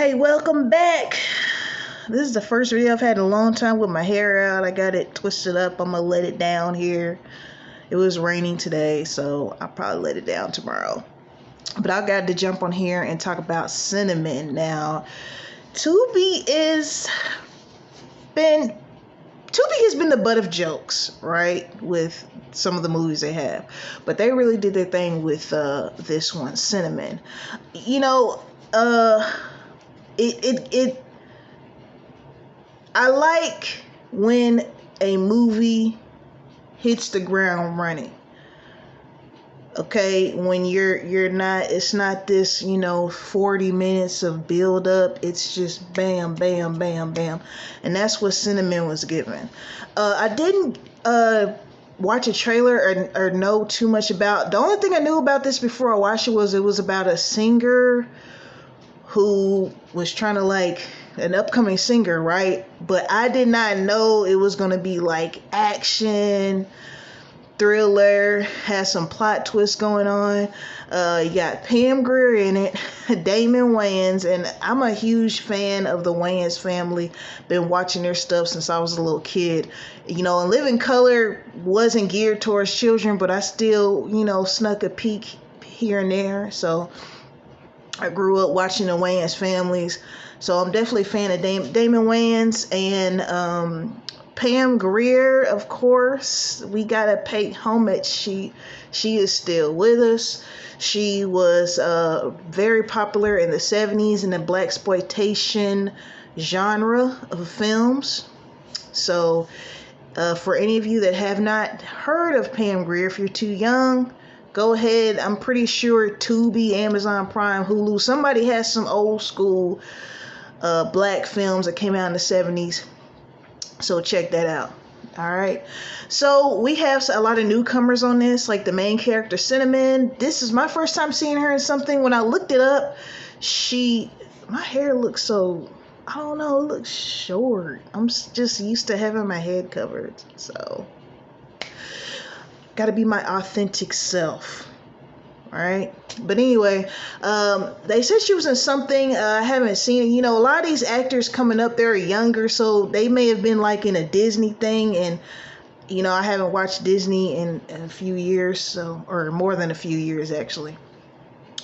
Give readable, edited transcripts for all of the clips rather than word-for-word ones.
Hey, welcome back. This is the first video I've had in a long time with my hair out. I got it twisted up. I'm gonna let it down here. It was raining today, so I'll probably let it down tomorrow. But I got to jump on here and talk about Cinnamon. Now, Tubi has been the butt of jokes, right? With some of the movies they have. But they really did their thing with this one, Cinnamon. You know, I like when a movie hits the ground running. Okay, when you're not, it's not this, 40 minutes of build up. It's just bam, bam, bam, bam. And that's what Cinnamon was given. I didn't watch a trailer or know too much about. The only thing I knew about this before I watched it was about a singer who was trying to, like, an upcoming singer, right? But I did not know it was going to be like action, thriller, has some plot twists going on. You got Pam Grier in it, Damon Wayans, and I'm a huge fan of the Wayans family. Been watching their stuff since I was a little kid. And Living Color wasn't geared towards children, but I still, snuck a peek here and there. So I grew up watching the Wayans families. So I'm definitely a fan of Damon Wayans and Pam Grier, of course. We gotta pay homage. She is still with us. She was very popular in the 70s in the blaxploitation genre of films. So for any of you that have not heard of Pam Grier, if you're too young, go ahead. I'm pretty sure Tubi, Amazon Prime, Hulu, somebody has some old school black films that came out in the 70s. So check that out. All right. So we have a lot of newcomers on this, like the main character, Cinnamon. This is my first time seeing her in something. When I looked it up, my hair looks so, I don't know, it looks short. I'm just used to having my head covered. So got to be my authentic self. All right. But anyway, they said she was in something. I haven't seen it. A lot of these actors coming up, they're younger, so they may have been like in a Disney thing. And, I haven't watched Disney in a few years, or more than a few years, actually.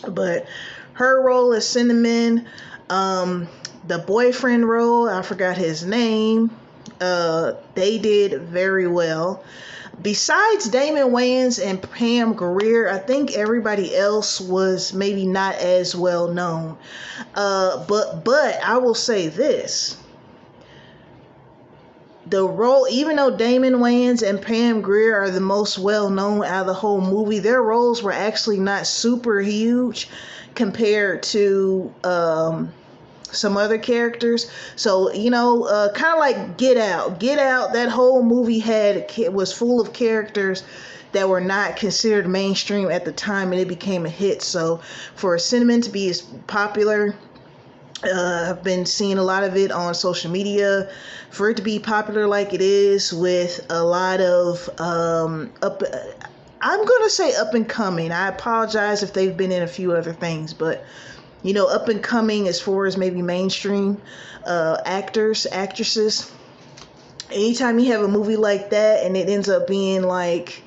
But her role as Cinnamon, the boyfriend role, I forgot his name. They did very well. Besides Damon Wayans and Pam Grier, I think everybody else was maybe not as well known. But I will say this. The role, even though Damon Wayans and Pam Grier are the most well known out of the whole movie, their roles were actually not super huge compared to some other characters. So, kind of like Get Out. Get Out, that whole movie was full of characters that were not considered mainstream at the time, and it became a hit. So for Cinnamon to be as popular, I've been seeing a lot of it on social media. For it to be popular like it is, with a lot of I'm gonna say up and coming. I apologize if they've been in a few other things, but up and coming as far as maybe mainstream actors, actresses. Anytime you have a movie like that and it ends up being like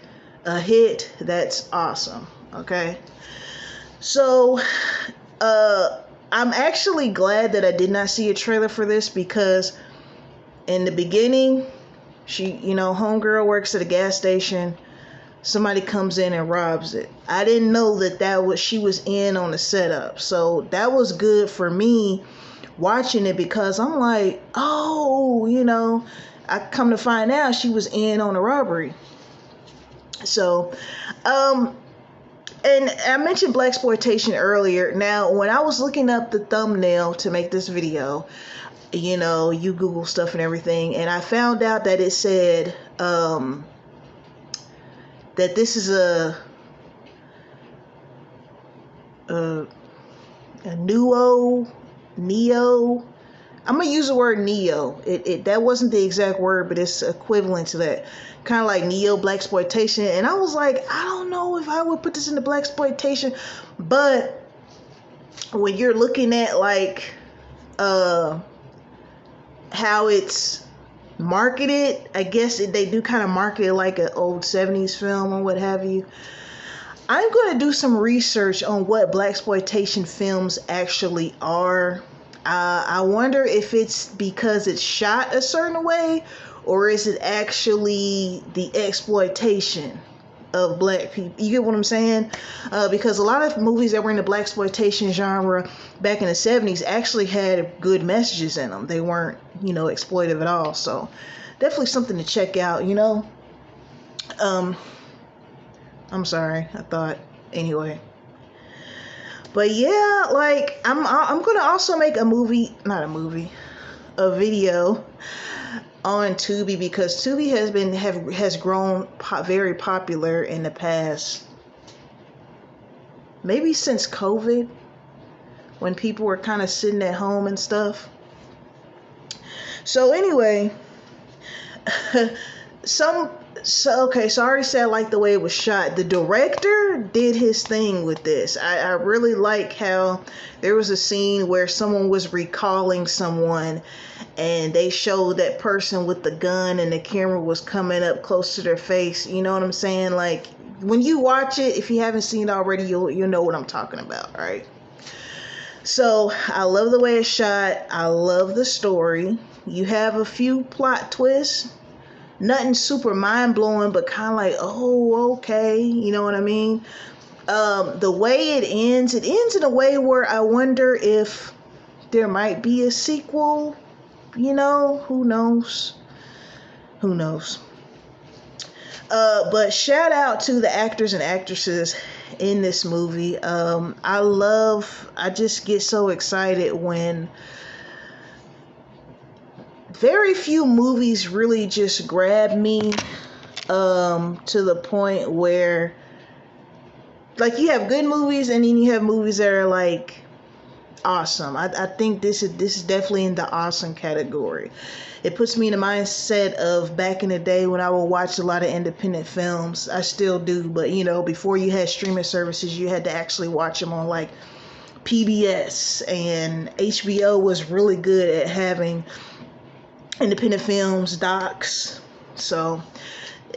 a hit, that's awesome. Okay. So I'm actually glad that I did not see a trailer for this, because in the beginning, homegirl works at a gas station. Somebody comes in and robs it. I didn't know she was in on the setup. So that was good for me watching it, because I'm like, oh, I come to find out she was in on a robbery. So, and I mentioned blaxploitation earlier. Now, when I was looking up the thumbnail to make this video, you Google stuff and everything, and I found out that it said, that this is a neo. I'm gonna use the word neo. That wasn't the exact word, but it's equivalent to that. Kind of like neo blaxploitation. And I was like, I don't know if I would put this into blaxploitation, but when you're looking at like how it's marketed. I guess they do kind of market it like an old 70s film or what have you. I'm going to do some research on what blaxploitation films actually are. I wonder if it's because it's shot a certain way, or is it actually the exploitation of black people? You get what I'm saying? Because a lot of movies that were in the blaxploitation genre back in the 70s actually had good messages in them. They weren't, exploitive at all. So definitely something to check out, I'm sorry. I thought anyway. But yeah, like I'm gonna also make a video on Tubi, because Tubi has grown very popular in the past, maybe since COVID, when people were kind of sitting at home and stuff. So anyway, so I already said I like the way it was shot. The director did his thing with this. I really like how there was a scene where someone was recalling someone, and they showed that person with the gun, and the camera was coming up close to their face. You know what I'm saying? Like, when you watch it, if you haven't seen it already, you'll know what I'm talking about, right? So I love the way it's shot. I love the story. You have a few plot twists. Nothing super mind-blowing, but kind of like, oh, okay, you know what I mean? The way it ends in a way where I wonder if there might be a sequel. Who knows? But shout out to the actors and actresses in this movie. I just get so excited when very few movies really just grab me to the point where, like, you have good movies and then you have movies that are like awesome. I think this is definitely in the awesome category. It puts me in the mindset of back in the day when I would watch a lot of independent films. I still do, but before you had streaming services, you had to actually watch them on like PBS, and HBO was really good at having independent films, docs. So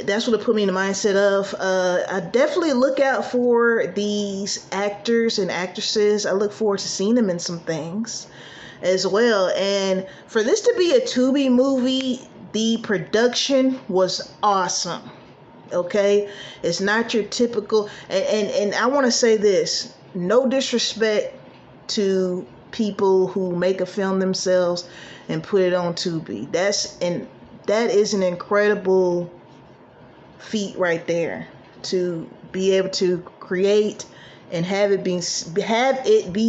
that's what it put me in the mindset of. I definitely look out for these actors and actresses. I look forward to seeing them in some things as well. And for this to be a Tubi movie, the production was awesome. Okay, it's not your typical. And I want to say this: no disrespect to people who make a film themselves and put it on Tubi. That is an incredible feat right there, to be able to create and have it be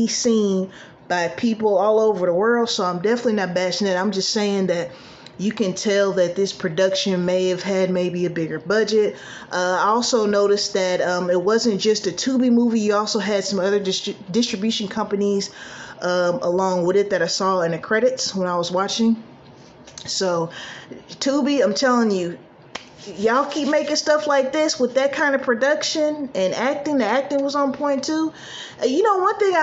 seen by people all over the world. So I'm definitely not bashing it. I'm just saying that you can tell that this production may have had maybe a bigger budget. I also noticed that it wasn't just a Tubi movie. You also had some other distribution companies along with it that I saw in the credits when I was watching. So Tubi, I'm telling you, y'all keep making stuff like this with that kind of production and acting. The acting was on point too. One thing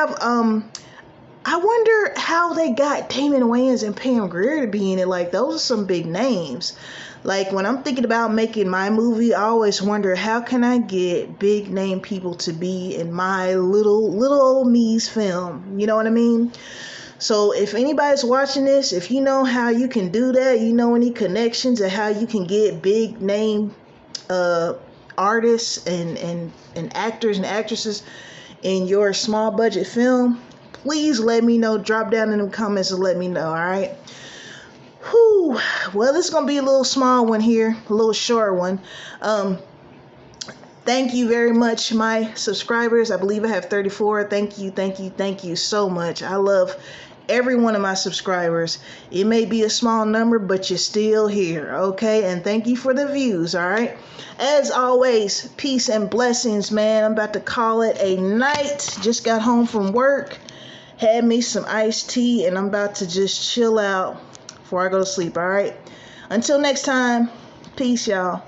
I wonder how they got Damon Wayans and Pam Grier to be in it. Like, those are some big names. Like, when I'm thinking about making my movie, I always wonder, how can I get big name people to be in my little old me's film? You know what I mean? So if anybody's watching this, if you know how you can do that, any connections and how you can get big name artists and actors and actresses in your small budget film, please let me know. Drop down in the comments and let me know, all right? Whew. Well, this is going to be a little small one here, a little short one. Thank you very much, my subscribers. I believe I have 34. Thank you so much. I love every one of my subscribers. It may be a small number, but you're still here, okay? And thank you for the views, all right? As always, peace and blessings, man. I'm about to call it a night. Just got home from work. Had me some iced tea, and I'm about to just chill out before I go to sleep, all right? Until next time, peace, y'all.